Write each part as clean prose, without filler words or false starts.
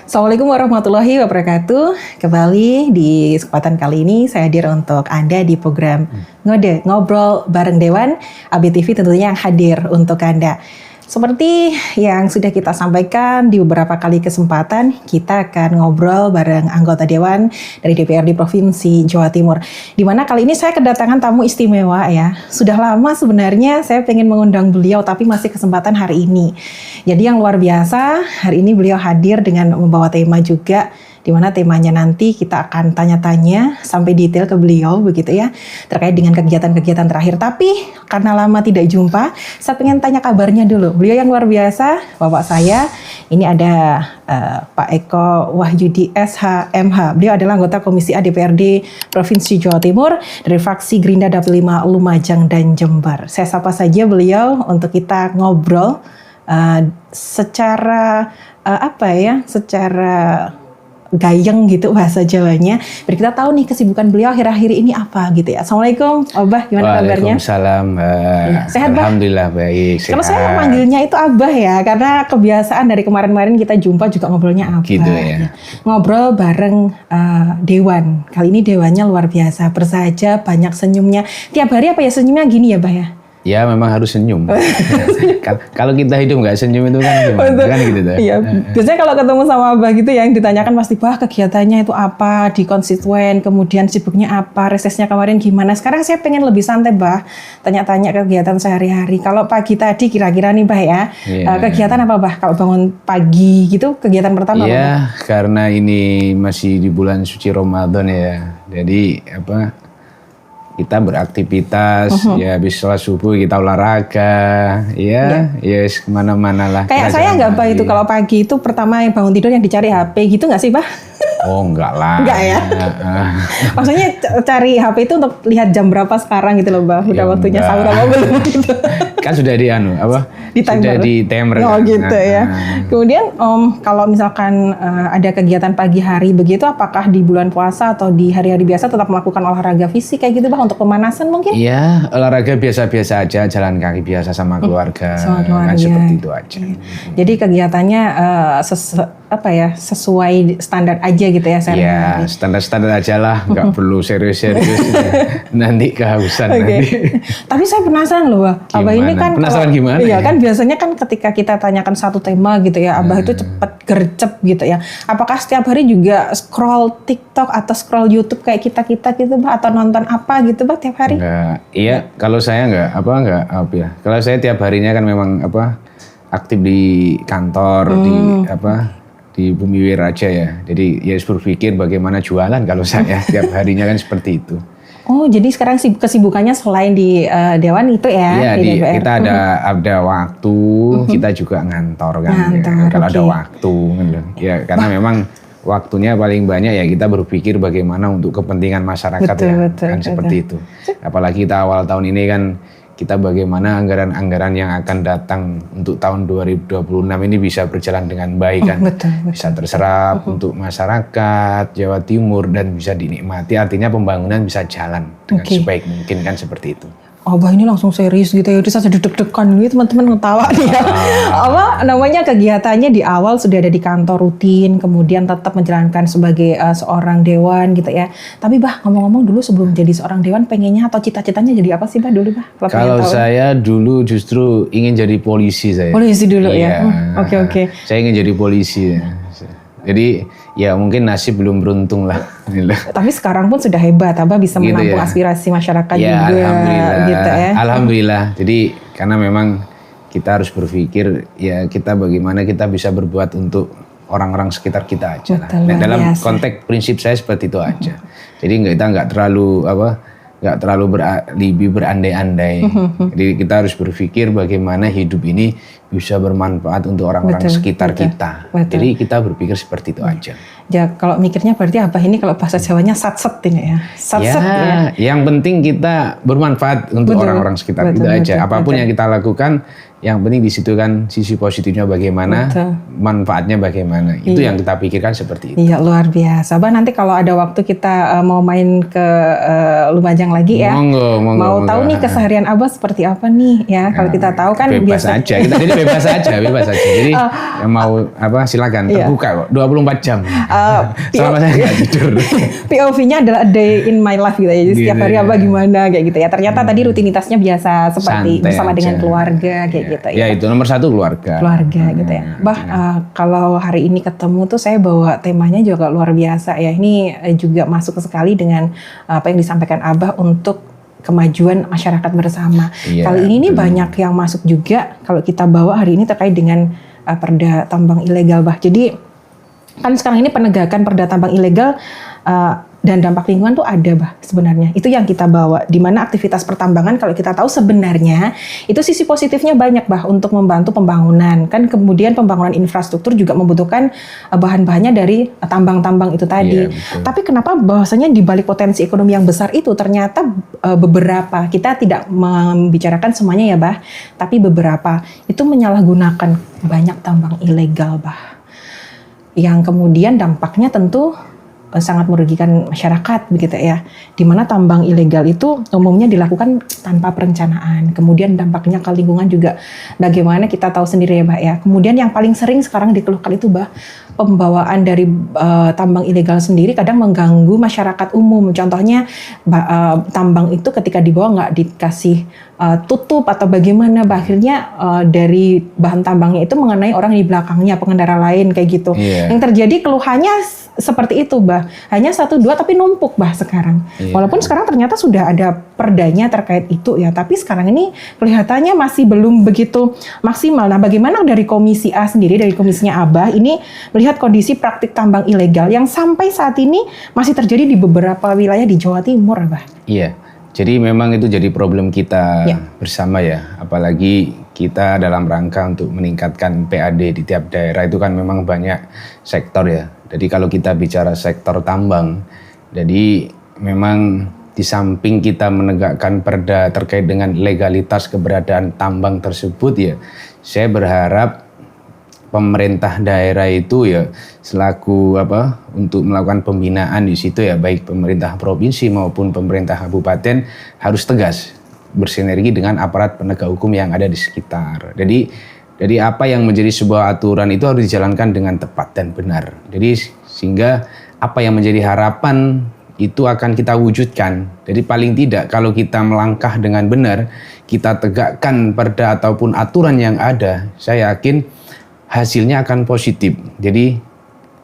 Assalamualaikum warahmatullahi wabarakatuh. Kembali di kesempatan kali ini saya hadir untuk Anda di program Ngobrol Bareng Dewan ABTV, tentunya yang hadir untuk Anda. Seperti yang sudah kita sampaikan di beberapa kali kesempatan, kita akan ngobrol bareng anggota Dewan dari DPRD Provinsi Jawa Timur. Di mana kali ini saya kedatangan tamu istimewa ya. Sudah lama sebenarnya saya pengen mengundang beliau, tapi masih kesempatan hari ini. Jadi yang luar biasa, hari ini beliau hadir dengan membawa tema juga, di mana temanya nanti kita akan tanya-tanya sampai detail ke beliau begitu ya, terkait dengan kegiatan-kegiatan terakhir. Tapi karena lama tidak jumpa, saya pengen tanya kabarnya dulu. Beliau yang luar biasa, bapak saya, ini ada Pak Eko Wahyudi SH.MH. Beliau adalah anggota Komisi A DPRD Provinsi Jawa Timur dari fraksi Gerindra Dapil 5 Lumajang dan Jember. Saya sapa saja beliau untuk kita ngobrol secara secara gayeng gitu bahasa Jawanya. Biar kita tahu nih kesibukan beliau akhir-akhir ini apa gitu ya. Assalamualaikum, Abah, gimana kabarnya? Waalaikumsalam. Sehat, Bah? Alhamdulillah baik. Kalau saya memanggilnya itu Abah ya, karena kebiasaan dari kemarin-kemarin kita jumpa juga ngobrolnya Abah. Gitu ya. Ngobrol bareng Dewan. Kali ini Dewannya luar biasa, bersahaja, banyak senyumnya. Tiap hari apa ya senyumnya gini ya, Bah ya? Ya memang harus senyum. Kalau kita hidup nggak senyum itu kan gimana? Kan gitu tuh. Iya. Biasanya kalau ketemu sama Abah gitu ya, yang ditanyakan pasti, Bah kegiatannya itu apa di konstituen, kemudian sibuknya apa, resesnya kemarin gimana. Sekarang saya pengen lebih santai, Bah, tanya-tanya kegiatan sehari-hari. Kalau pagi tadi kira-kira nih, Bah ya, kegiatan apa, Bah? Kalau bangun pagi gitu, kegiatan pertama apa? Iya, karena ini masih di bulan suci Ramadan ya, jadi kita beraktivitas, ya habis sholat subuh kita olahraga, ya kemana-mana lah. Kayak saya nggak Bah itu kalau pagi itu pertama yang bangun tidur yang dicari HP gitu nggak sih, Bah? Oh enggak lah. Enggak ya? Maksudnya cari HP itu untuk lihat jam berapa sekarang gitu loh, Bah. Udah waktunya sahur apa belum gitu. Kan sudah di Di timer. Sudah di timer. Oh gitu ya. Kemudian kalau misalkan ada kegiatan pagi hari begitu, apakah di bulan puasa atau di hari-hari biasa tetap melakukan olahraga fisik kayak gitu, Bah, untuk pemanasan mungkin? Iya, olahraga biasa-biasa aja, jalan kaki biasa sama keluarga. Kan seperti itu aja. Jadi kegiatannya sesuai standar aja gitu ya, ya standar-standar aja lah, nggak perlu serius-serius. Nanti kehausan nanti. Tapi saya penasaran loh, Bah. Abah ini kan penasaran gimana? Iya kan biasanya kan ketika kita tanyakan satu tema gitu ya, Abah itu cepet gercep gitu ya. Apakah setiap hari juga scroll TikTok atau scroll YouTube kayak kita gitu, Bah, atau nonton apa gitu, Bah, tiap hari? Enggak. Iya, kalau saya enggak. Kalau saya tiap harinya kan memang aktif di kantor, di Bumi Wiraja ya. Jadi ya berpikir bagaimana jualan kalau saya tiap harinya kan seperti itu. Oh, jadi sekarang kesibukannya selain di Dewan itu ya? Iya, kita ada waktu, kita juga ngantor kan. Kalau ada waktu kan. Ya, karena memang waktunya paling banyak ya kita berpikir bagaimana untuk kepentingan masyarakat betul, seperti itu. Apalagi kita awal tahun ini kan, kita bagaimana anggaran-anggaran yang akan datang untuk tahun 2026 ini bisa berjalan dengan baik kan. Betul. Bisa terserap untuk masyarakat Jawa Timur dan bisa dinikmati, artinya pembangunan bisa jalan dengan sebaik mungkin kan, seperti itu. Abah ini langsung serius gitu ya, udah saya deg-degan nih, teman-teman ngetawa nih ya. Kegiatannya di awal sudah ada di kantor rutin, kemudian tetap menjalankan sebagai seorang dewan gitu ya. Tapi Bah, ngomong-ngomong dulu sebelum jadi seorang dewan, pengennya atau cita-citanya jadi apa sih, Bah, dulu, Bah? Kalau saya dulu justru ingin jadi polisi saya. Polisi dulu ya? Oke. Saya ingin jadi polisi ya. Jadi ya mungkin nasib belum beruntung lah. Tapi sekarang pun sudah hebat, Abah bisa menampung aspirasi masyarakat juga. Alhamdulillah. Gitu ya. Alhamdulillah. Jadi karena memang kita harus berpikir ya kita bagaimana kita bisa berbuat untuk orang-orang sekitar kita aja. Betul, lah. Dalam konteks prinsip saya seperti itu aja. Jadi kita nggak terlalu berandai-andai. Jadi kita harus berpikir bagaimana hidup ini bisa bermanfaat untuk orang-orang sekitar kita. Jadi kita berpikir seperti itu aja. Ya kalau mikirnya berarti Abah ini kalau bahasa Jawanya satset ini ya. Satset ya. Yang penting kita bermanfaat untuk orang-orang sekitar itu aja. Apapun yang kita lakukan yang penting di situ kan sisi positifnya bagaimana, betul, manfaatnya bagaimana. Itu yang kita pikirkan seperti itu. Iya, luar biasa. Bah, nanti kalau ada waktu kita mau main ke Lumajang lagi ya. Mau tahu nih keseharian Abah seperti apa nih ya. Kalau kita tahu kan bebas biasa aja. Kita jadi bebas aja. Jadi yang mau apa silakan, terbuka kok 24 jam. Selama saya nggak tidur. POV-nya adalah a day in my life gitu ya. Jadi setiap hari Abah gimana kayak gitu ya. Ternyata tadi rutinitasnya biasa seperti Santai bersama aja. dengan keluarga kayak gitu Ya itu nomor 1 keluarga. Keluarga gitu ya. Bah, kalau hari ini ketemu tuh saya bawa temanya juga luar biasa ya. Ini juga masuk sekali dengan apa yang disampaikan Abah untuk kemajuan masyarakat bersama. Iya, Kali ini nih banyak yang masuk juga kalau kita bawa hari ini terkait dengan perda tambang ilegal, Bah. Jadi kan sekarang ini penegakan perda tambang ilegal dan dampak lingkungan tuh ada, Bah, sebenarnya. Itu yang kita bawa, di mana aktivitas pertambangan kalau kita tahu sebenarnya itu sisi positifnya banyak, Bah, untuk membantu pembangunan. Kan kemudian pembangunan infrastruktur juga membutuhkan bahan-bahannya dari tambang-tambang itu tadi. Iya, tapi kenapa bahwasanya di balik potensi ekonomi yang besar itu ternyata beberapa, kita tidak membicarakan semuanya ya, Bah, tapi beberapa itu menyalahgunakan banyak tambang ilegal, Bah. Yang kemudian dampaknya tentu sangat merugikan masyarakat begitu ya. Di mana tambang ilegal itu umumnya dilakukan tanpa perencanaan. Kemudian dampaknya ke lingkungan juga bagaimana kita tahu sendiri ya, Mbak ya. Kemudian yang paling sering sekarang dikeluhkan itu, Mbak, pembawaan dari tambang ilegal sendiri kadang mengganggu masyarakat umum. Contohnya tambang itu ketika dibawa nggak dikasih tutup atau bagaimana, akhirnya dari bahan tambangnya itu mengenai orang di belakangnya, pengendara lain kayak gitu. Yang terjadi keluhannya seperti itu, Bah. Hanya 1-2 tapi numpuk, Bah, sekarang. Walaupun sekarang ternyata sudah ada perdanya terkait itu ya, tapi sekarang ini kelihatannya masih belum begitu maksimal. Nah, bagaimana dari Komisi A sendiri, dari komisinya Abah ini melihat kondisi praktik tambang ilegal yang sampai saat ini masih terjadi di beberapa wilayah di Jawa Timur, Abah? Iya. Jadi memang itu jadi problem kita bersama ya, apalagi kita dalam rangka untuk meningkatkan PAD di tiap daerah itu kan memang banyak sektor ya. Jadi kalau kita bicara sektor tambang, jadi memang di samping kita menegakkan perda terkait dengan legalitas keberadaan tambang tersebut ya, saya berharap pemerintah daerah itu ya selaku untuk melakukan pembinaan di situ ya, baik pemerintah provinsi maupun pemerintah kabupaten harus tegas bersinergi dengan aparat penegak hukum yang ada di sekitar. Jadi apa yang menjadi sebuah aturan itu harus dijalankan dengan tepat dan benar. Jadi sehingga apa yang menjadi harapan itu akan kita wujudkan. Jadi paling tidak kalau kita melangkah dengan benar, kita tegakkan perda ataupun aturan yang ada, saya yakin hasilnya akan positif. Jadi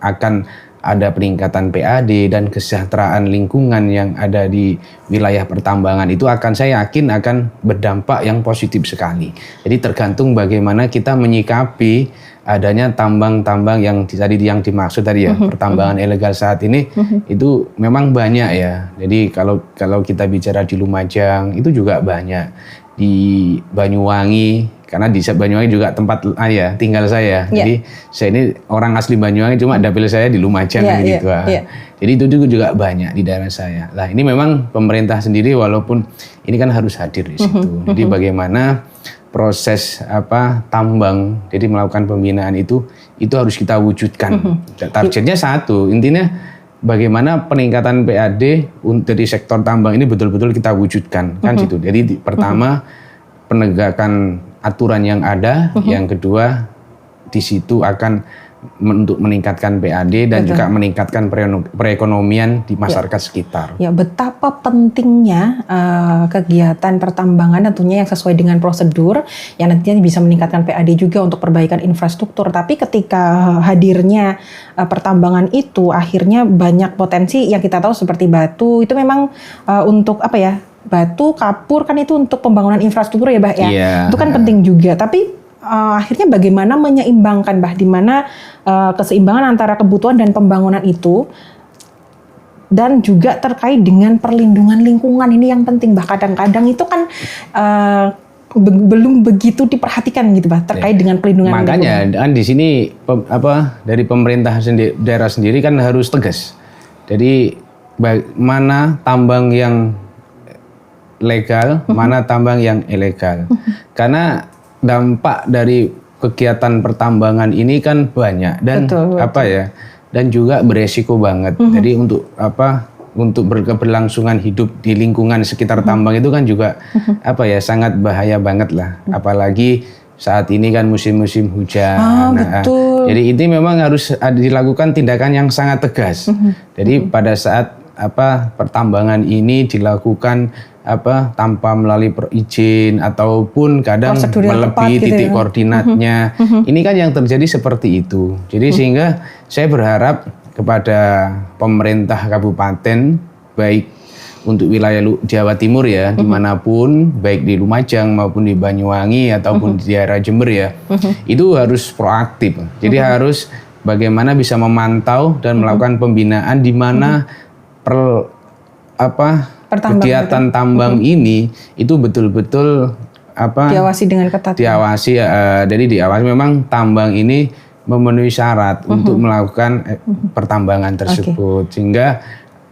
akan ada peningkatan PAD dan kesejahteraan lingkungan yang ada di wilayah pertambangan itu saya yakin akan berdampak yang positif sekali. Jadi tergantung bagaimana kita menyikapi adanya tambang-tambang yang tadi yang dimaksud tadi ya, pertambangan ilegal saat ini itu memang banyak ya. Jadi kalau kita bicara di Lumajang itu juga banyak, di Banyuwangi, karena di Banyuwangi juga tempat tinggal saya. Jadi saya ini orang asli Banyuwangi, cuma dapil saya di Lumajang gitu. Jadi itu juga banyak di daerah saya. Lah ini memang pemerintah sendiri walaupun ini kan harus hadir di situ. Jadi bagaimana proses tambang, jadi melakukan pembinaan itu harus kita wujudkan. Targetnya satu, intinya bagaimana peningkatan PAD dari sektor tambang ini betul-betul kita wujudkan, kan situ. Jadi pertama penegakan aturan yang ada, yang kedua di situ akan untuk meningkatkan PAD dan juga meningkatkan perekonomian di masyarakat sekitar. Ya, betapa pentingnya kegiatan pertambangan tentunya yang sesuai dengan prosedur yang nantinya bisa meningkatkan PAD juga untuk perbaikan infrastruktur. Tapi ketika hadirnya pertambangan itu akhirnya banyak potensi yang kita tahu seperti batu itu memang untuk batu, kapur kan itu untuk pembangunan infrastruktur ya, Bah ya. Itu kan penting juga. Tapi akhirnya bagaimana menyeimbangkan, Bah, di mana keseimbangan antara kebutuhan dan pembangunan itu dan juga terkait dengan perlindungan lingkungan ini yang penting, Bah. Kadang-kadang itu kan belum begitu diperhatikan gitu, Bah, terkait dengan perlindungan lingkungan. Makanya kan di sini dari pemerintah daerah sendiri kan harus tegas. Jadi mana tambang yang legal, mana tambang yang ilegal. Karena dampak dari kegiatan pertambangan ini kan banyak dan betul. Dan juga beresiko banget. Jadi untuk keberlangsungan hidup di lingkungan sekitar tambang itu kan juga sangat bahaya banget lah. Apalagi saat ini kan musim-musim hujan. Betul. Jadi ini memang harus dilakukan tindakan yang sangat tegas. Jadi pada saat pertambangan ini dilakukan tanpa melalui izin ataupun kadang melebihi titik koordinatnya. Ini kan yang terjadi seperti itu. Jadi sehingga saya berharap kepada pemerintah kabupaten, baik untuk wilayah Jawa Timur ya, dimanapun, baik di Lumajang maupun di Banyuwangi ataupun di daerah Jember ya, itu harus proaktif. Jadi harus bagaimana bisa memantau dan melakukan pembinaan di mana kegiatan tambang ini itu betul-betul diawasi dengan ketat. Jadi diawasi memang tambang ini memenuhi syarat untuk melakukan pertambangan tersebut, sehingga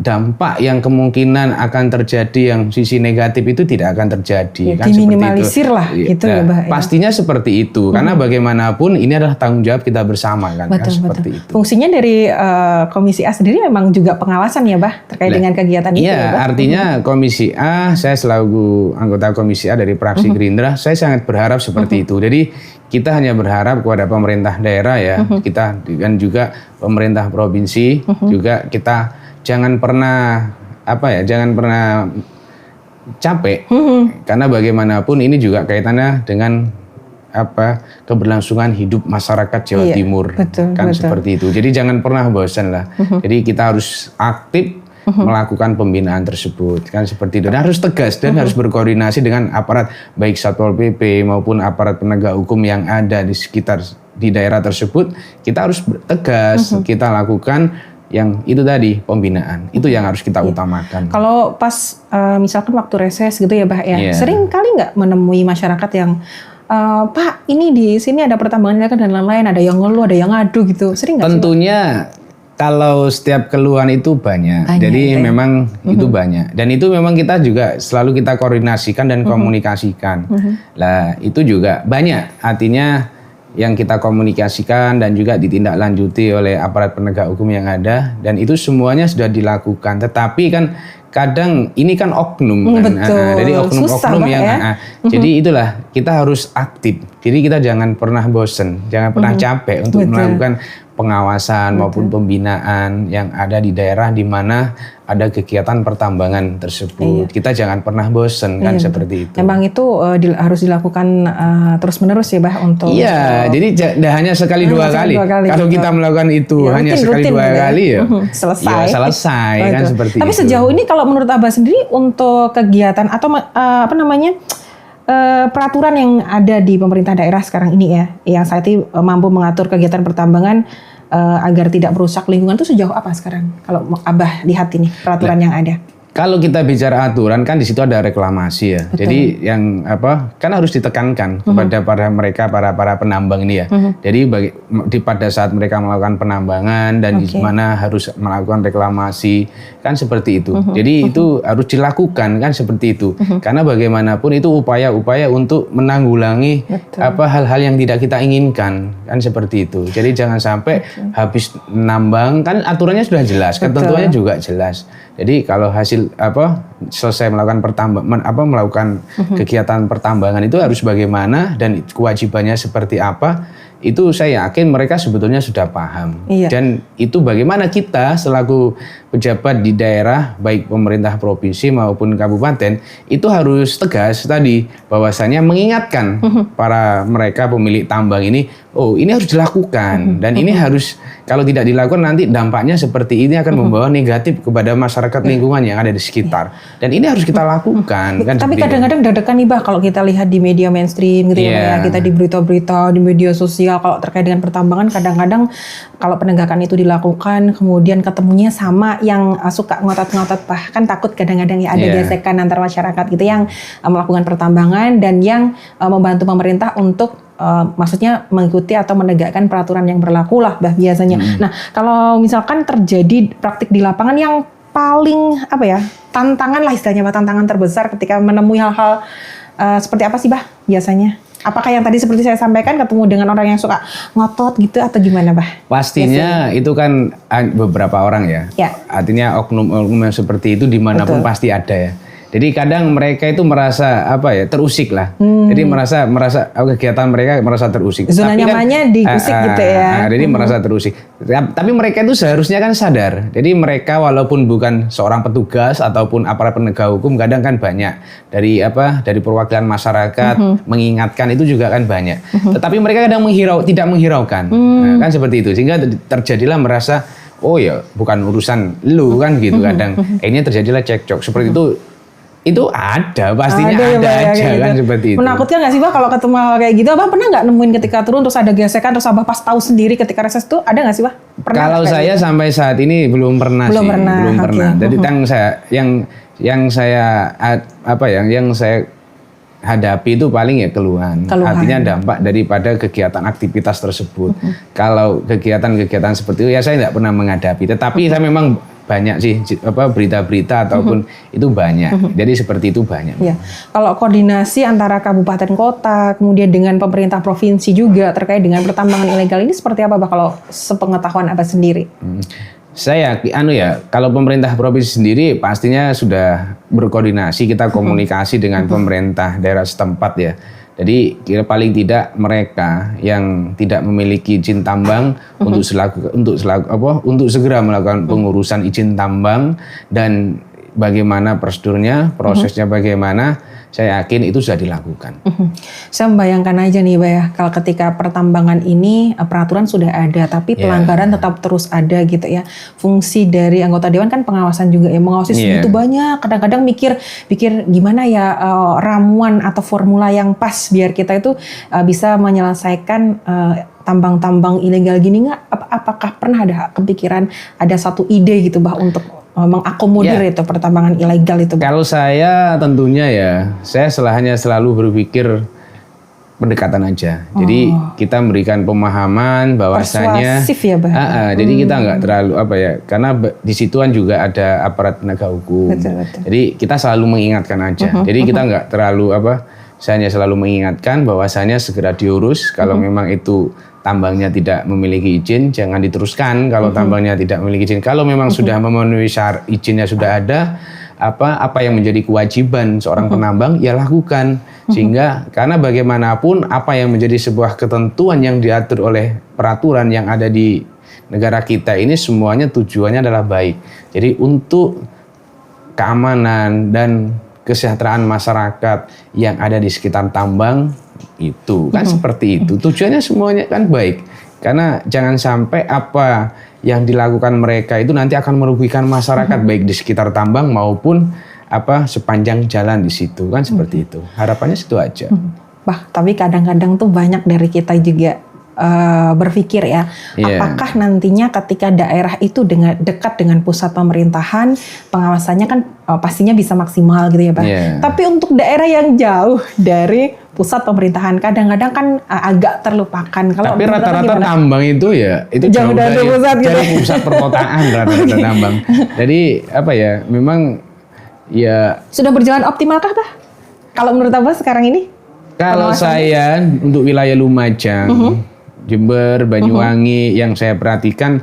dampak yang kemungkinan akan terjadi yang sisi negatif itu tidak akan terjadi. Kan diminimalisir lah gitu ya, Mbak. Pastinya seperti itu, karena bagaimanapun ini adalah tanggung jawab kita bersama kan. Betul. Itu. Fungsinya dari Komisi A sendiri memang juga pengawasan ya, Mbak, terkait dengan kegiatan itu. Iya, artinya Komisi A, saya selaku anggota Komisi A dari fraksi Gerindra, saya sangat berharap seperti itu. Jadi kita hanya berharap kepada pemerintah daerah ya, kita dan juga pemerintah provinsi juga kita jangan pernah capek, karena bagaimanapun ini juga kaitannya dengan keberlangsungan hidup masyarakat Jawa Timur, betul. Seperti itu. Jadi jangan pernah bosan lah. Jadi kita harus aktif melakukan pembinaan tersebut, kan seperti itu. Dan harus tegas dan harus berkoordinasi dengan aparat baik Satpol PP maupun aparat penegak hukum yang ada di sekitar di daerah tersebut. Kita harus tegas, kita lakukan yang itu tadi, pembinaan. Itu yang harus kita utamakan. Kalau pas misalkan waktu reses gitu ya, Bah ya, sering kali nggak menemui masyarakat yang Pak, ini di sini ada pertambangan ilegal dan lain-lain, ada yang ngeluh, ada yang ngadu gitu. Sering nggak sih? Tentunya kalau setiap keluhan itu banyak. Jadi memang itu banyak. Dan itu memang kita juga selalu kita koordinasikan dan komunikasikan. Lah, itu juga banyak. Artinya yang kita komunikasikan dan juga ditindaklanjuti oleh aparat penegak hukum yang ada, dan itu semuanya sudah dilakukan. Tetapi kan kadang ini kan oknum kan. Jadi oknum-oknum yang jadi itulah kita harus aktif. Jadi kita jangan pernah bosen, jangan pernah capek untuk melakukan pengawasan maupun pembinaan yang ada di daerah di mana ada kegiatan pertambangan tersebut. Kita jangan pernah bosen kan seperti itu. Memang itu harus dilakukan terus-menerus ya, Bah, untuk jadi tidak hanya sekali dua kali. Kalau kita melakukan itu hanya sekali dua kali ya selesai kan seperti itu. Tapi sejauh ini kalau menurut Abah sendiri untuk kegiatan atau peraturan yang ada di pemerintah daerah sekarang ini ya, yang saat ini mampu mengatur kegiatan pertambangan agar tidak merusak lingkungan, itu sejauh apa sekarang? Kalau Abah lihat ini peraturan yang ada. Kalau kita bicara aturan kan di situ ada reklamasi ya. Betul. Jadi yang kan harus ditekankan kepada para penambang ini ya. Jadi pada saat mereka melakukan penambangan dan di mana harus melakukan reklamasi kan seperti itu. Jadi itu harus dilakukan kan seperti itu. Karena bagaimanapun itu upaya-upaya untuk menanggulangi hal-hal yang tidak kita inginkan kan seperti itu. Jadi jangan sampai habis nambang, kan aturannya sudah jelas, ketentuannya juga jelas. Jadi kalau hasil selesai melakukan melakukan kegiatan pertambangan itu harus bagaimana dan kewajibannya seperti apa, itu saya yakin mereka sebetulnya sudah paham. Dan itu bagaimana kita selaku pejabat di daerah baik pemerintah provinsi maupun kabupaten itu harus tegas tadi bahwasanya mengingatkan para mereka pemilik tambang ini, ini harus dilakukan dan ini harus, kalau tidak dilakukan nanti dampaknya seperti ini akan membawa negatif kepada masyarakat lingkungan yang ada di sekitar. Dan ini harus kita lakukan kan. Tapi kadang-kadang deg-degan nih, Bah, kalau kita lihat di media mainstream gitu ya, kita di berita-berita, di media sosial kalau terkait dengan pertambangan, kadang-kadang kalau penegakan itu dilakukan kemudian ketemunya sama yang suka ngotot-ngotot, bahkan takut kadang-kadang ya ada gesekan antar masyarakat gitu yang melakukan pertambangan dan yang membantu pemerintah untuk maksudnya mengikuti atau menegakkan peraturan yang berlaku lah, Bah, biasanya. Nah, kalau misalkan terjadi praktik di lapangan yang paling tantangan lah istilahnya, tantangan terbesar ketika menemui hal-hal seperti apa sih, Bah, biasanya? Apakah yang tadi seperti saya sampaikan ketemu dengan orang yang suka ngotot gitu atau gimana, Bah? Pastinya itu kan beberapa orang ya. Artinya oknum-oknum yang seperti itu dimanapun pasti ada ya. Jadi kadang mereka itu merasa terusik lah. Jadi merasa kegiatan mereka merasa terusik. Zona nyamannya diusik gitu ya. Jadi merasa terusik. Tapi mereka itu seharusnya kan sadar. Jadi mereka walaupun bukan seorang petugas ataupun aparat penegak hukum, kadang kan banyak dari perwakilan masyarakat mengingatkan itu juga kan banyak. Tetapi mereka kadang tidak menghiraukan. Nah, kan seperti itu. Sehingga terjadilah merasa oh ya bukan urusan lu kan gitu kadang. Akhirnya terjadilah cekcok seperti itu ada, pastinya ada aja gitu. Kan seperti itu. Menakutkan nggak sih, Bah, kalau ketemu kayak gitu? Abang pernah nggak nemuin ketika turun terus ada gesekan, terus Abah pas tahu sendiri ketika reses itu ada nggak sih, Bah? Kalau saya gitu? Sampai saat ini belum pernah. Belum pernah. Jadi yang saya hadapi itu paling ya keluhan. Artinya dampak daripada kegiatan aktivitas tersebut. Kalau kegiatan-kegiatan seperti itu ya saya tidak pernah menghadapi. Tetapi saya memang banyak sih berita-berita ataupun itu banyak. Jadi seperti itu banyak. Ya. Kalau koordinasi antara kabupaten kota kemudian dengan pemerintah provinsi juga terkait dengan pertambangan ilegal ini seperti apa, Bah, kalau sepengetahuan Abah sendiri? Saya kalau pemerintah provinsi sendiri pastinya sudah berkoordinasi, kita komunikasi dengan pemerintah daerah setempat ya. Jadi paling tidak mereka yang tidak memiliki izin tambang untuk segera melakukan pengurusan izin tambang dan bagaimana prosedurnya, prosesnya bagaimana, saya yakin itu sudah dilakukan. Saya membayangkan aja nih, Bah, ya, kalau ketika pertambangan ini peraturan sudah ada, tapi pelanggaran tetap terus ada gitu ya. Fungsi dari anggota dewan kan pengawasan juga ya, mengawasi segitu banyak. Kadang-kadang pikir gimana ya ramuan atau formula yang pas biar kita itu bisa menyelesaikan tambang-tambang ilegal gini nggak? Apakah pernah ada kepikiran ada satu ide gitu, Bah, untuk mengakomodir itu pertambangan ilegal itu? Kalau saya tentunya saya hanya selalu berpikir pendekatan aja. Jadi kita memberikan pemahaman bahwasanya persuasif ya, Bah. Jadi kita nggak terlalu karena di situan juga ada aparat penegak hukum. Betul. Jadi kita selalu mengingatkan aja. Jadi kita nggak terlalu saya hanya selalu mengingatkan bahwasanya segera diurus kalau memang itu tambangnya tidak memiliki izin, jangan diteruskan. Kalau tambangnya tidak memiliki izin, kalau memang sudah memenuhi syarat izinnya sudah ada, apa yang menjadi kewajiban seorang penambang ya lakukan. Sehingga karena bagaimanapun apa yang menjadi sebuah ketentuan yang diatur oleh peraturan yang ada di negara kita ini semuanya tujuannya adalah baik. Jadi untuk keamanan dan kesejahteraan masyarakat yang ada di sekitar tambang itu kan seperti itu. Tujuannya semuanya kan baik. Karena jangan sampai apa yang dilakukan mereka itu nanti akan merugikan masyarakat baik di sekitar tambang maupun sepanjang jalan di situ kan seperti itu. Harapannya situ aja. Bah, tapi kadang-kadang tuh banyak dari kita juga berpikir ya, apakah nantinya ketika daerah itu dekat dengan pusat pemerintahan, pengawasannya kan pastinya bisa maksimal gitu ya, Pak. Tapi untuk daerah yang jauh dari pusat pemerintahan, kadang-kadang kan agak terlupakan. Tapi rata-rata tambang itu itu jauh dari pusat, pusat perkotaan rata-rata tambang. Jadi memang sudah berjalan optimalkah, Pak? Kalau menurut Abah sekarang ini? Kalau saya untuk wilayah Lumajang, Jember, Banyuwangi yang saya perhatikan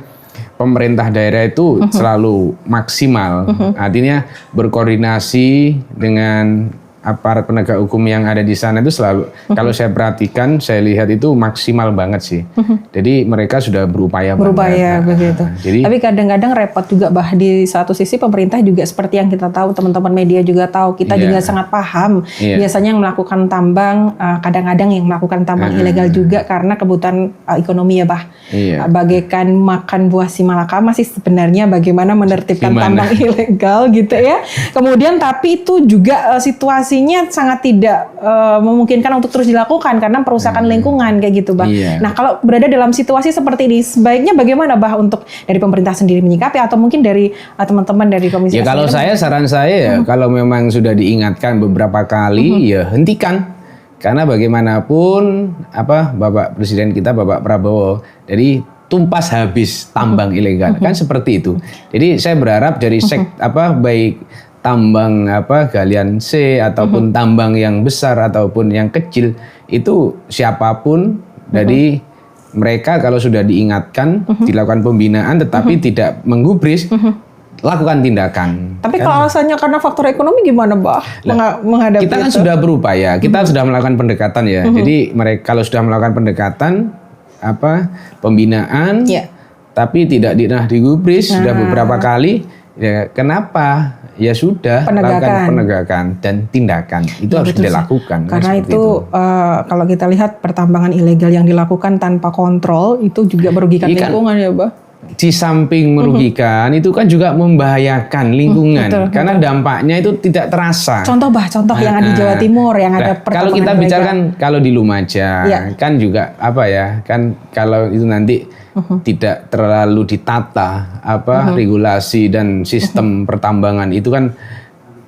pemerintah daerah itu selalu maksimal. Artinya berkoordinasi dengan aparat penegak hukum yang ada di sana itu selalu kalau saya perhatikan, saya lihat itu maksimal banget sih. Jadi mereka sudah berupaya begitu. Tapi kadang-kadang repot juga, Bah, di satu sisi pemerintah juga seperti yang kita tahu, teman-teman media juga tahu, kita juga sangat paham. Biasanya yang melakukan tambang, kadang-kadang yang melakukan tambang ilegal juga karena kebutuhan ekonomi ya, Bah. Bagaikan makan buah si malakama sih sebenarnya bagaimana menertibkan tambang ilegal gitu ya. Kemudian tapi itu juga situasinya sangat tidak memungkinkan untuk terus dilakukan karena perusakan lingkungan kayak gitu, Bah. Nah, kalau berada dalam situasi seperti ini sebaiknya bagaimana, Bah, untuk dari pemerintah sendiri menyikapi atau mungkin dari teman-teman dari komisi? Kalau saran saya kalau memang sudah diingatkan beberapa kali hentikan. Karena bagaimanapun Bapak Presiden kita Bapak Prabowo dari tumpas habis tambang ilegal kan seperti itu. Jadi saya berharap dari baik tambang galian C ataupun tambang yang besar ataupun yang kecil, itu siapapun dari mereka kalau sudah diingatkan, dilakukan pembinaan tetapi tidak menggubris, lakukan tindakan. Tapi kalau alasannya karena faktor ekonomi gimana, Bah? Menghadapi kita kan sudah berupaya, kita sudah melakukan pendekatan ya. Jadi mereka kalau sudah melakukan pendekatan pembinaan, tapi tidak digubris sudah beberapa kali, ya kenapa? Ya sudah, lakukan penegakan dan tindakan itu harus dilakukan. Karena itu kalau kita lihat pertambangan ilegal yang dilakukan tanpa kontrol itu juga merugikan lingkungan ya, Bah. Di samping merugikan, itu kan juga membahayakan lingkungan karena dampaknya itu tidak terasa. Contoh yang ada di Jawa Timur yang ada kalau kita bicara kan kalau di Lumajang kan juga kan kalau itu nanti tidak terlalu ditata regulasi dan sistem pertambangan itu kan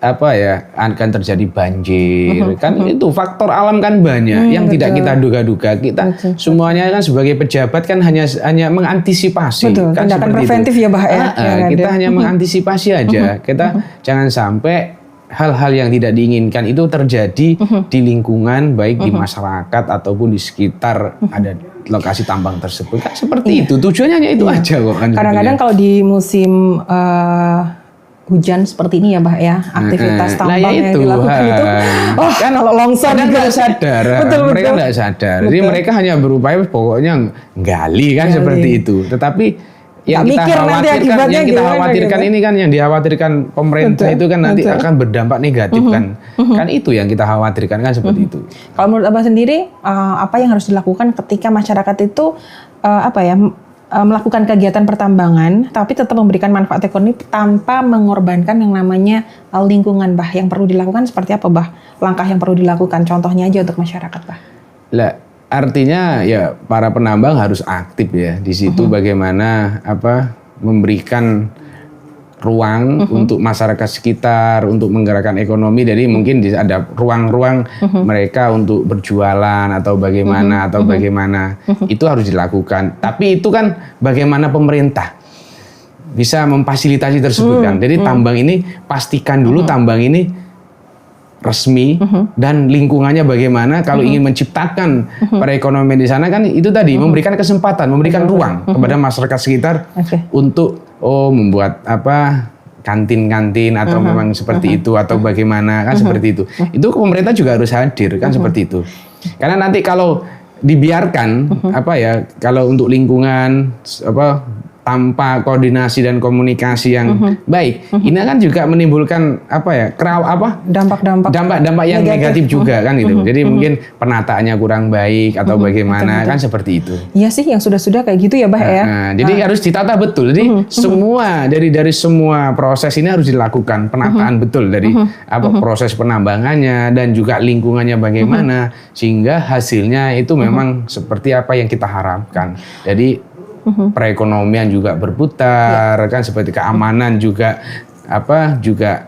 akan terjadi banjir kan itu faktor alam kan banyak yang tidak kita duga-duga. Kita semuanya kan sebagai pejabat kan hanya mengantisipasi kan tindakan preventif itu. Ya Bah ya. Kita hanya mengantisipasi aja. Kita jangan sampai hal-hal yang tidak diinginkan itu terjadi di lingkungan baik di masyarakat ataupun di sekitar ada lokasi tambang tersebut kan seperti itu. Tujuannya hanya itu aja kok kan. Kadang-kadang kalau di musim hujan seperti ini ya Bah ya, aktivitas tambang yang dilakukan itu kan kalau longsor kan nggak sadar, mereka nggak sadar. Jadi mereka hanya berupaya pokoknya gali kan seperti itu. Tetapi yang kita khawatirkan ini kan yang dikhawatirkan pemerintah itu kan nanti akan berdampak negatif kan. Kan itu yang kita khawatirkan kan seperti itu. Kalau menurut Abah sendiri apa yang harus dilakukan ketika masyarakat itu melakukan kegiatan pertambangan tapi tetap memberikan manfaat ekonomi tanpa mengorbankan yang namanya lingkungan, Bah? Yang perlu dilakukan seperti apa, Bah? Langkah yang perlu dilakukan, contohnya aja untuk masyarakat, Bah. Lah, artinya ya para penambang harus aktif ya di situ bagaimana memberikan ruang untuk masyarakat sekitar untuk menggerakkan ekonomi. Jadi mungkin ada ruang-ruang mereka untuk berjualan atau bagaimana itu harus dilakukan. Tapi itu kan bagaimana pemerintah bisa memfasilitasi tersebut kan. Jadi tambang ini pastikan dulu tambang ini resmi dan lingkungannya bagaimana kalau ingin menciptakan perekonomian di sana kan itu tadi memberikan kesempatan, memberikan ruang kepada masyarakat sekitar untuk membuat kantin-kantin atau memang seperti itu atau bagaimana kan seperti itu. Itu pemerintah juga harus hadir kan seperti itu. Karena nanti kalau dibiarkan kalau untuk lingkungan tanpa koordinasi dan komunikasi yang baik, ini kan juga menimbulkan dampak yang negatif juga kan gitu. Jadi mungkin penataannya kurang baik atau bagaimana kan seperti itu. Iya sih, yang sudah kayak gitu ya, Bah ya. Jadi harus ditata betul. Jadi semua dari semua proses ini harus dilakukan penataan betul dari proses penambangannya dan juga lingkungannya bagaimana sehingga hasilnya itu memang seperti apa yang kita harapkan. Jadi perekonomian juga berputar kan seperti keamanan juga juga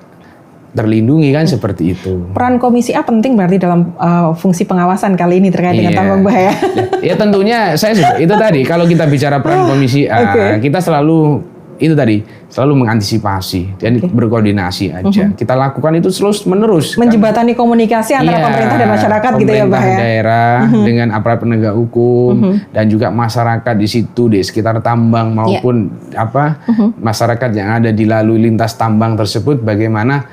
terlindungi kan seperti itu. Peran Komisi A penting berarti dalam fungsi pengawasan kali ini terkait dengan tambang, Bah ya. Ya tentunya itu tadi kalau kita bicara peran Komisi A kita selalu mengantisipasi dan berkoordinasi aja. Kita lakukan itu terus menerus. Menjembatani komunikasi antara pemerintah dan masyarakat gitu ya, Bah ya. Pemerintah daerah dengan aparat penegak hukum dan juga masyarakat di situ di sekitar tambang maupun masyarakat yang ada di lalu lintas tambang tersebut bagaimana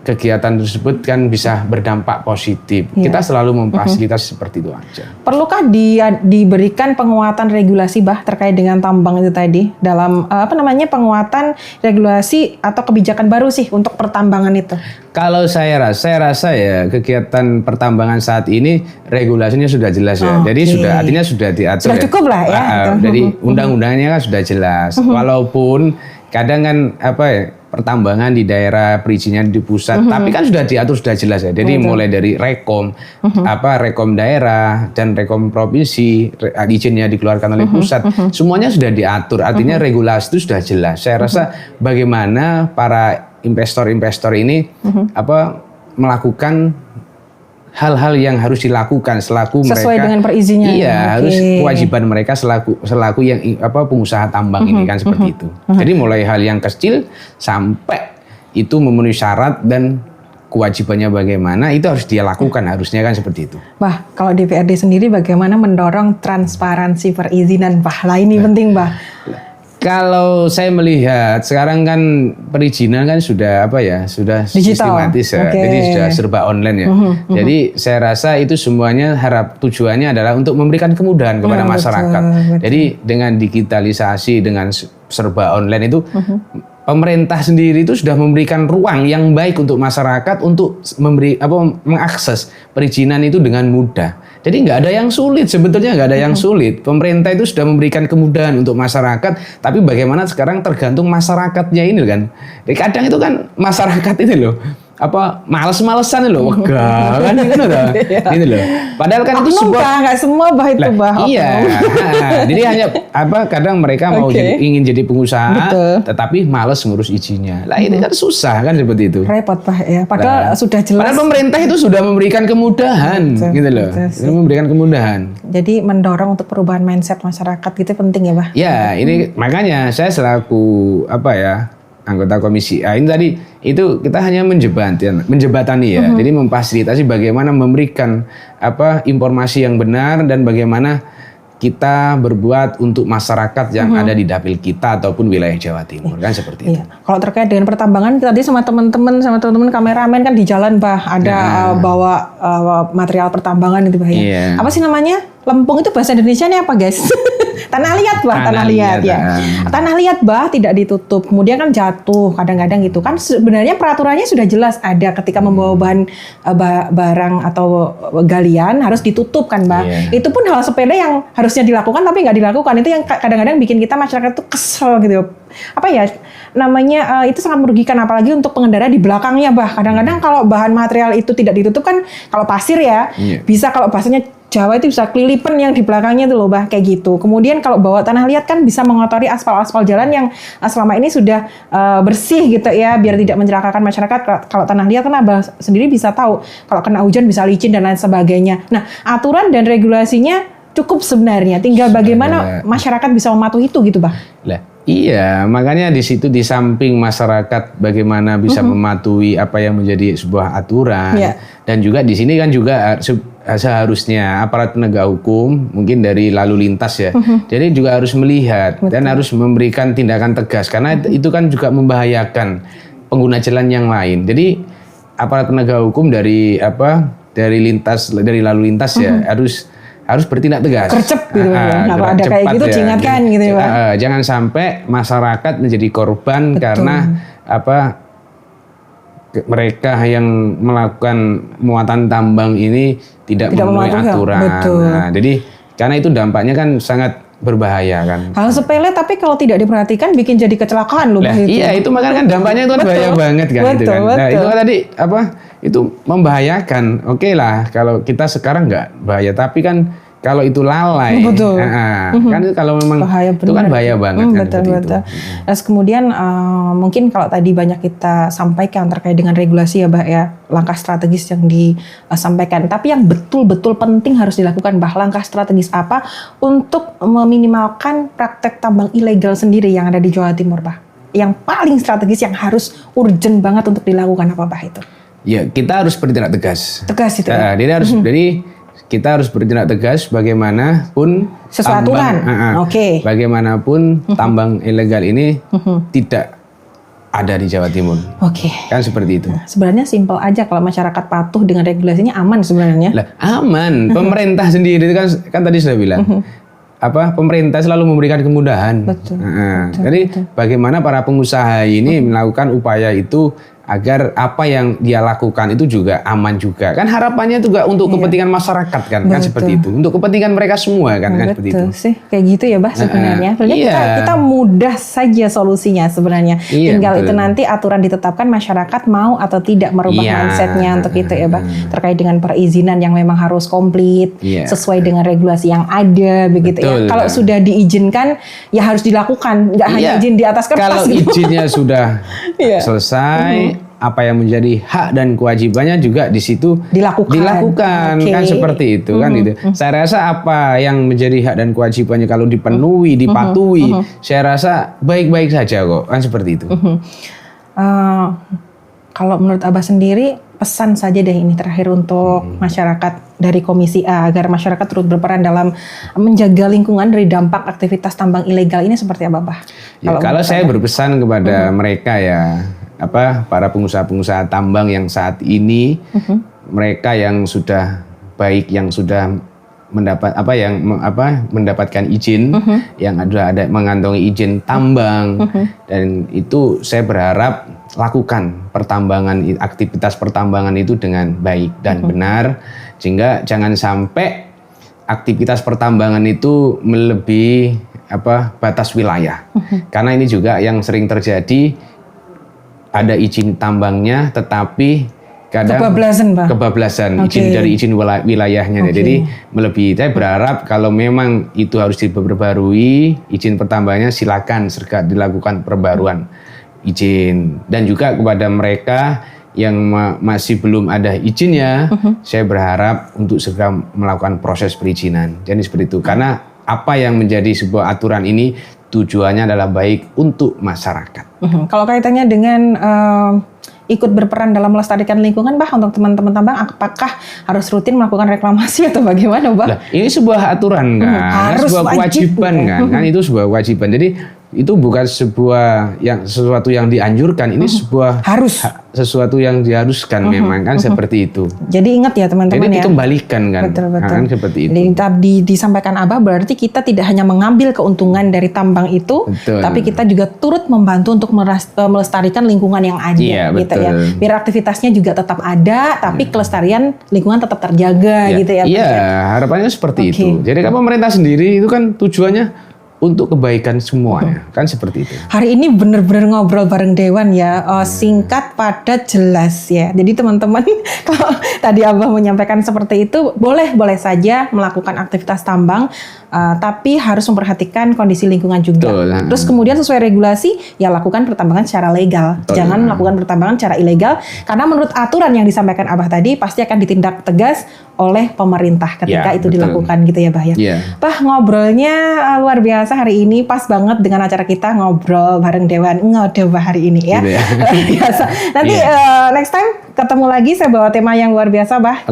kegiatan tersebut kan bisa berdampak positif. Kita selalu memfasilitasi seperti itu aja. Perlukah diberikan penguatan regulasi, Bah, terkait dengan tambang itu tadi dalam penguatan regulasi atau kebijakan baru sih untuk pertambangan itu? Kalau saya rasa ya kegiatan pertambangan saat ini regulasinya sudah jelas ya. Jadi artinya sudah diatur. Sudah cukup lah ya. Jadi undang-undangnya kan sudah jelas. Walaupun kadang kan pertambangan di daerah perizinnya di pusat, tapi kan sudah diatur sudah jelas ya. Jadi mulai dari rekom, rekom daerah dan rekom provinsi, izinnya dikeluarkan oleh pusat, semuanya sudah diatur. Artinya regulasi itu sudah jelas. Saya rasa bagaimana para investor-investor ini melakukan hal-hal yang harus dilakukan selaku sesuai mereka dengan perizinnya. Iya, harus kewajiban mereka selaku yang pengusaha tambang ini kan seperti itu. Jadi mulai hal yang kecil sampai itu memenuhi syarat dan kewajibannya bagaimana, itu harus dia lakukan, harusnya kan seperti itu. Bah, kalau DPRD sendiri bagaimana mendorong transparansi perizinan, Bah? Lah ini penting, Bah. Kalau saya melihat sekarang kan perizinan kan sudah sudah digital, sistematis ya, jadi sudah serba online ya. Jadi saya rasa itu semuanya tujuannya adalah untuk memberikan kemudahan kepada masyarakat. Betul. Jadi dengan digitalisasi, dengan serba online itu, pemerintah sendiri itu sudah memberikan ruang yang baik untuk masyarakat untuk mengakses perizinan itu dengan mudah. Jadi nggak ada yang sulit, sebetulnya nggak ada yang sulit. Pemerintah itu sudah memberikan kemudahan untuk masyarakat, tapi bagaimana sekarang tergantung masyarakatnya ini kan. Jadi kadang itu kan masyarakat ini loh, males-malesan loh, wegah kan gitu loh. Gitu loh. Padahal kan itu sebuah nggak semua Bah itu Bah. Iya. Jadi hanya kadang mereka mau ingin jadi pengusaha, tetapi males ngurus izinnya. Lah ini kan susah kan seperti itu. Repot Bah ya. Padahal sudah jelas. Padahal pemerintah itu sudah memberikan kemudahan, gitu loh. Memberikan kemudahan. Jadi mendorong untuk perubahan mindset masyarakat gitu penting ya Bah. Ya, ini makanya saya selaku anggota Komisi A ini tadi itu kita hanya menjebatani ya. Jadi memfasilitasi bagaimana memberikan informasi yang benar dan bagaimana kita berbuat untuk masyarakat yang ada di dapil kita ataupun wilayah Jawa Timur kan seperti itu. Kalau terkait dengan pertambangan tadi sama teman-teman kameramen kan di jalan Bah ada bawa material pertambangan itu Bah ya. Apa sih namanya? Lempung itu bahasa Indonesianya apa guys? Tanah liat Bah, tanah liat ya. Tanah liat Bah tidak ditutup, kemudian kan jatuh kadang-kadang gitu kan. Sebenarnya peraturannya sudah jelas ada ketika membawa bahan barang atau galian harus ditutup kan Bah. Itu pun hal sepele yang harusnya dilakukan tapi nggak dilakukan. Itu yang kadang-kadang bikin kita masyarakat tuh kesel gitu. Itu sangat merugikan apalagi untuk pengendara di belakangnya Bah. Kadang-kadang kalau bahan material itu tidak ditutup kan, kalau pasir ya bisa, kalau bahasanya Jawa itu bisa kelilipan yang di belakangnya itu loh Bah, kayak gitu. Kemudian kalau bawa tanah liat kan bisa mengotori aspal-aspal jalan yang selama ini sudah bersih gitu ya, biar tidak mencelakakan masyarakat. Kalau tanah liat kan Abah sendiri bisa tahu kalau kena hujan bisa licin dan lain sebagainya. Nah, aturan dan regulasinya cukup sebenarnya, tinggal bagaimana masyarakat bisa mematuhi itu gitu Bah. Iya, makanya di situ di samping masyarakat bagaimana bisa mematuhi apa yang menjadi sebuah aturan, dan juga di sini kan juga seharusnya aparat penegak hukum mungkin dari lalu lintas ya, jadi juga harus melihat dan harus memberikan tindakan tegas karena itu kan juga membahayakan pengguna jalan yang lain. Jadi aparat penegak hukum dari lalu lintas ya harus bertindak tegas. Gercep gitu ya. Kalau ada kayak gitu diingatkan gitu ya Pak. Jangan sampai masyarakat menjadi korban karena mereka yang melakukan muatan tambang ini tidak memenuhi aturan. Nah, jadi karena itu dampaknya kan sangat berbahaya kan. Hal sepele tapi kalau tidak diperhatikan bikin jadi kecelakaan loh. Iya itu makanya kan dampaknya itu kan bahaya banget kan itu kan. Nah itu kan tadi itu membahayakan. Oke lah kalau kita sekarang nggak bahaya, tapi kan kalau itu lalai, kan kalau memang bahaya itu kan bahaya banget kan. Betul. Terus kemudian mungkin kalau tadi banyak kita sampaikan terkait dengan regulasi ya Bah ya, langkah strategis yang disampaikan. Tapi yang betul-betul penting harus dilakukan Bah, langkah strategis apa untuk meminimalkan praktek tambang ilegal sendiri yang ada di Jawa Timur Bah? Yang paling strategis yang harus urgent banget untuk dilakukan apa Bah itu? Ya kita harus bertindak tegas. Tegas itu. Jadi harus kita harus bertindak tegas bagaimanapun bagaimanapun tambang ilegal ini tidak ada di Jawa Timur. Kan seperti itu. Sebenarnya simpel aja kalau masyarakat patuh dengan regulasinya aman sebenarnya. Aman. Pemerintah sendiri kan tadi sudah bilang. Pemerintah selalu memberikan kemudahan. Jadi bagaimana para pengusaha ini melakukan upaya itu agar apa yang dia lakukan itu juga aman juga. Kan harapannya juga untuk kepentingan masyarakat kan seperti itu. Untuk kepentingan mereka semua kan seperti itu. Sih, kayak gitu ya Bah sebenarnya. Sebenarnya kita mudah saja solusinya sebenarnya. Tinggal itu nanti aturan ditetapkan, masyarakat mau atau tidak merubah mindsetnya untuk itu ya Bah. Terkait dengan perizinan yang memang harus komplit sesuai dengan regulasi yang ada begitu ya. Kalau sudah diizinkan ya harus dilakukan, nggak hanya izin di atas kertas. Kalau izinnya sudah selesai, apa yang menjadi hak dan kewajibannya juga di situ dilakukan kan seperti itu kan gitu. Saya rasa apa yang menjadi hak dan kewajibannya kalau dipenuhi, dipatuhi, saya rasa baik-baik saja kok kan seperti itu. Kalau menurut Abah sendiri, pesan saja deh ini terakhir untuk masyarakat dari Komisi A agar masyarakat turut berperan dalam menjaga lingkungan dari dampak aktivitas tambang ilegal ini seperti apa, Bah? Ya, kalau saya berpesan kepada mereka ya, para pengusaha-pengusaha tambang yang saat ini, mereka yang sudah baik, yang sudah mendapatkan izin, yang ada mengantongi izin tambang, dan itu saya berharap lakukan aktivitas pertambangan itu dengan baik dan benar, sehingga jangan sampai aktivitas pertambangan itu melebihi batas wilayah. Karena ini juga yang sering terjadi, ada izin tambangnya tetapi kadang kebablasan izin dari izin wilayahnya. Jadi melebihi. Saya berharap kalau memang itu harus diperbarui izin pertambangannya, silakan segera dilakukan perbaruan izin. Dan juga kepada mereka yang masih belum ada izinnya, saya berharap untuk segera melakukan proses perizinan. Jadi seperti itu. Karena apa yang menjadi sebuah aturan ini tujuannya adalah baik untuk masyarakat. Kalau kaitannya dengan ikut berperan dalam melestarikan lingkungan, Bah, untuk teman-teman tambang, apakah harus rutin melakukan reklamasi atau bagaimana, Bah? Nah, ini sebuah aturan kan, sebuah kewajiban kan itu sebuah kewajiban. Jadi itu bukan sesuatu yang dianjurkan, ini sebuah sesuatu yang diharuskan memang kan seperti itu. Jadi ingat ya teman-teman, jadi dikembalikan kan, kan seperti itu. Jadi disampaikan Abah berarti kita tidak hanya mengambil keuntungan dari tambang itu, tapi kita juga turut membantu untuk melestarikan lingkungan yang ada, gitu ya. Biar aktivitasnya juga tetap ada, tapi kelestarian lingkungan tetap terjaga, gitu ya. Iya, harapannya seperti itu. Jadi kan pemerintah sendiri itu kan tujuannya untuk kebaikan semuanya, kan seperti itu. Hari ini benar-benar ngobrol bareng Dewan ya, singkat, padat, jelas ya. Jadi teman-teman, kalau tadi Abah menyampaikan seperti itu, boleh saja melakukan aktivitas tambang, tapi harus memperhatikan kondisi lingkungan juga. Terus kemudian sesuai regulasi, ya lakukan pertambangan secara legal. Jangan melakukan pertambangan secara ilegal, karena menurut aturan yang disampaikan Abah tadi, pasti akan ditindak tegas oleh pemerintah ketika itu dilakukan, gitu ya, Bah ya. Bah, ngobrolnya luar biasa hari ini, pas banget dengan acara kita ngobrol bareng Dewan Ngode hari ini ya. Luar biasa. Nanti next time ketemu lagi, saya bawa tema yang luar biasa, Bah.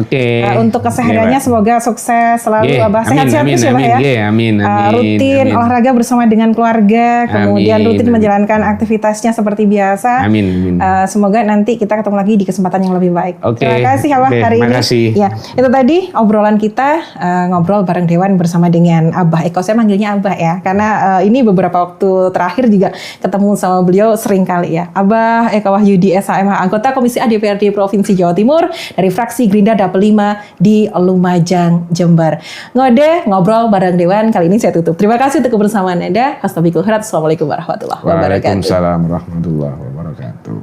Untuk kesehariannya semoga sukses selalu, Abah. Sehat-sehat terus ya, Bah ya. Amin. Rutin olahraga bersama dengan keluarga, kemudian rutin menjalankan aktivitasnya seperti biasa. Amin. Semoga nanti kita ketemu lagi di kesempatan yang lebih baik. Terima kasih, Abah, hari ini. Ya, itu tadi obrolan kita, ngobrol bareng Dewan bersama dengan Abah Eko. Saya manggilnya Abah ya, karena ini beberapa waktu terakhir juga ketemu sama beliau sering kali ya. Abah Eko Wahyudi SHMH, anggota Komisi A DPRD Provinsi Jawa Timur dari fraksi Gerindra Dapil 5 di Lumajang, Jember. Ngode, ngobrol bareng Dewan, kali ini saya tutup. Terima kasih untuk kebersamaan Anda. Assalamualaikum warahmatullahi wabarakatuh. Waalaikumsalam warahmatullahi wabarakatuh.